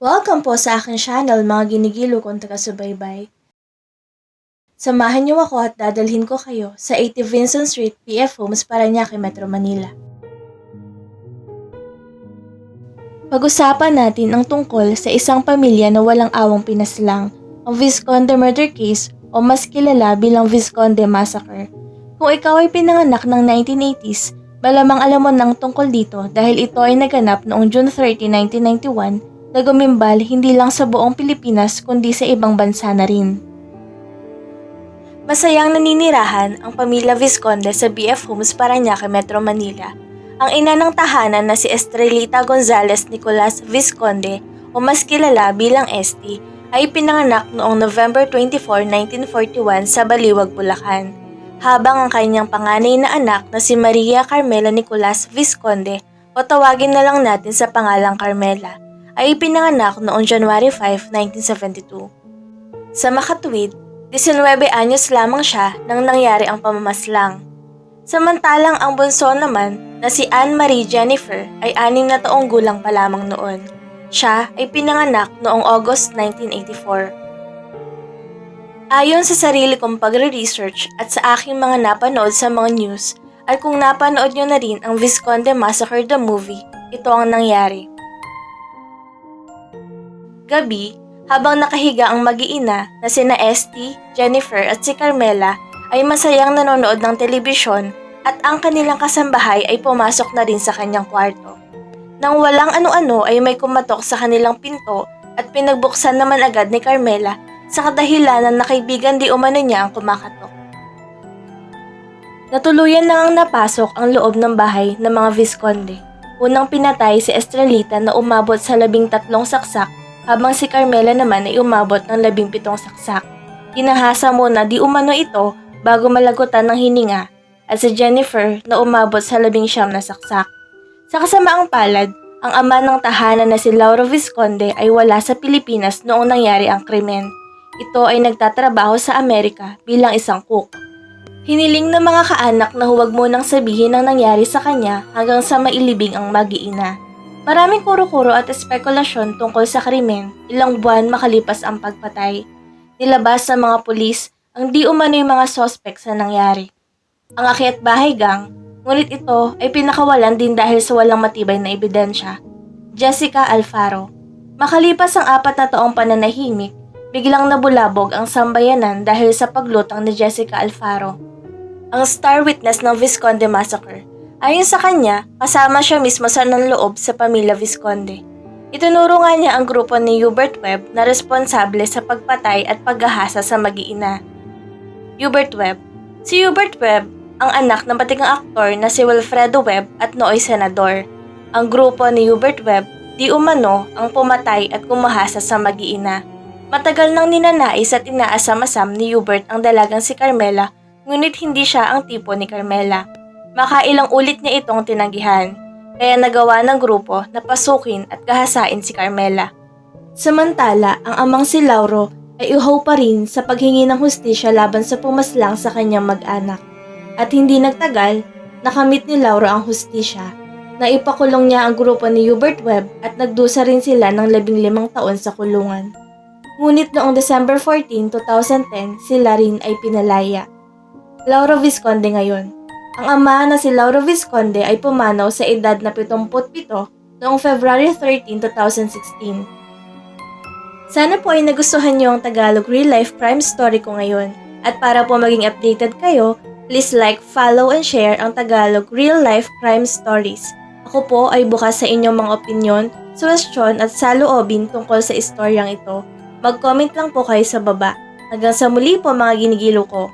Welcome po sa aking channel mga ginigilo kong taga-subaybay. Samahan niyo ako at dadalhin ko kayo sa 80 Vincent Street, PF Homes, Parañaque, Metro Manila. Pag-usapan natin ang tungkol sa isang pamilya na walang awang pinaslang, ang Vizconde Murder Case o mas kilala bilang Vizconde Massacre. Kung ikaw ay pinanganak ng 1980s, malamang alam mo nang tungkol dito dahil ito ay naganap noong June 30, 1991 na gumimbal hindi lang sa buong Pilipinas kundi sa ibang bansa na rin. Masayang naninirahan ang pamilya Vizconde sa BF Homes, Parañaque, Metro Manila. Ang ina ng tahanan na si Estrelita Gonzales Nicolas Vizconde o mas kilala bilang Esti ay pinanganak noong November 24, 1941 sa Baliwag, Bulacan. Habang ang kanyang panganay na anak na si Maria Carmela Nicolas Vizconde o tawagin na lang natin sa pangalang Carmela ay ipinanganak noong January 5, 1972. Sa makatuwid, 19 anyos lamang siya nang nangyari ang pamamaslang. Samantalang ang bunso naman na si Anne-Marie Jennifer ay 6 na taong gulang pa lamang noon. Siya ay pinanganak noong August 1984. Ayon sa sarili kong pagre-research at sa aking mga napanood sa mga news at kung napanood nyo na rin ang Vizconde Massacre the Movie, ito ang nangyari. Gabi, habang nakahiga ang mag-iina na sina Esti, Jennifer at si Carmela ay masayang nanonood ng telebisyon at ang kanilang kasambahay ay pumasok na rin sa kanyang kwarto. Nang walang ano-ano ay may kumatok sa kanilang pinto at pinagbuksan naman agad ni Carmela sa kadahilanan na kaibigan di umano niya ang kumakatok. Natuluyan na ngang napasok ang loob ng bahay ng mga Vizconde. Unang pinatay si Estrelita na umabot sa 13 saksak habang si Carmela naman ay umabot ng 17 saksak. Hinahasa muna di umano ito bago malagutan ng hininga at si Jennifer na umabot sa 19 na saksak. Sa kasamaang palad, ang ama ng tahanan na si Lauro Vizconde ay wala sa Pilipinas noong nangyari ang krimen. Ito ay nagtatrabaho sa Amerika bilang isang cook. Hiniling ng mga kaanak na huwag munang sabihin ang nangyari sa kanya hanggang sa mailibing ang mag-iina. Maraming kuro-kuro at espekulasyon tungkol sa krimen ilang buwan makalipas ang pagpatay. Nilabas sa mga pulis ang di umano'y mga sospek sa nangyari. Ang akyat bahay gang, ngunit ito ay pinakawalan din dahil sa walang matibay na ebidensya. Jessica Alfaro. Makalipas ang 4 na taong pananahimik, biglang nabulabog ang sambayanan dahil sa paglutang ni Jessica Alfaro. Ang star witness ng Vizconde Massacre. Ayon sa kanya, kasama siya mismo sa nanloob sa pamilya Vizconde. Itinuro nga niya ang grupo ni Hubert Webb na responsable sa pagpatay at paghahasa sa mag-iina. Hubert Webb. Si Hubert Webb, ang anak ng batikang aktor na si Wilfredo Webb at nooy senador. Ang grupo ni Hubert Webb, di umano ang pumatay at kumahasa sa mag-iina. Matagal nang ninanais at inaasam-asam ni Hubert ang dalagang si Carmela, ngunit hindi siya ang tipo ni Carmela. Makailang ulit niya itong tinanggihan, kaya nagawa ng grupo na pasukin at gahasain si Carmela. Samantala, ang amang si Lauro ay uhaw pa rin sa paghingi ng hustisya laban sa pumaslang sa kanyang mag-anak. At hindi nagtagal, nakamit ni Lauro ang hustisya. Naipakulong niya ang grupo ni Hubert Webb at nagdusa rin sila ng 15 taon sa kulungan. Ngunit noong December 14, 2010, sila rin ay pinalaya. Lauro Vizconde ngayon. Ang ama na si Lauro Vizconde ay pumanaw sa edad na 77 noong February 13, 2016. Sana po ay nagustuhan niyo ang Tagalog Real Life Crime Story ko ngayon. At para po maging updated kayo, please like, follow, and share ang Tagalog Real Life Crime Stories. Ako po ay bukas sa inyong mga opinyon, suwestyon at saloobin tungkol sa istoryang ito. Mag-comment lang po kayo sa baba. Hanggang sa muli po mga ginigilo ko.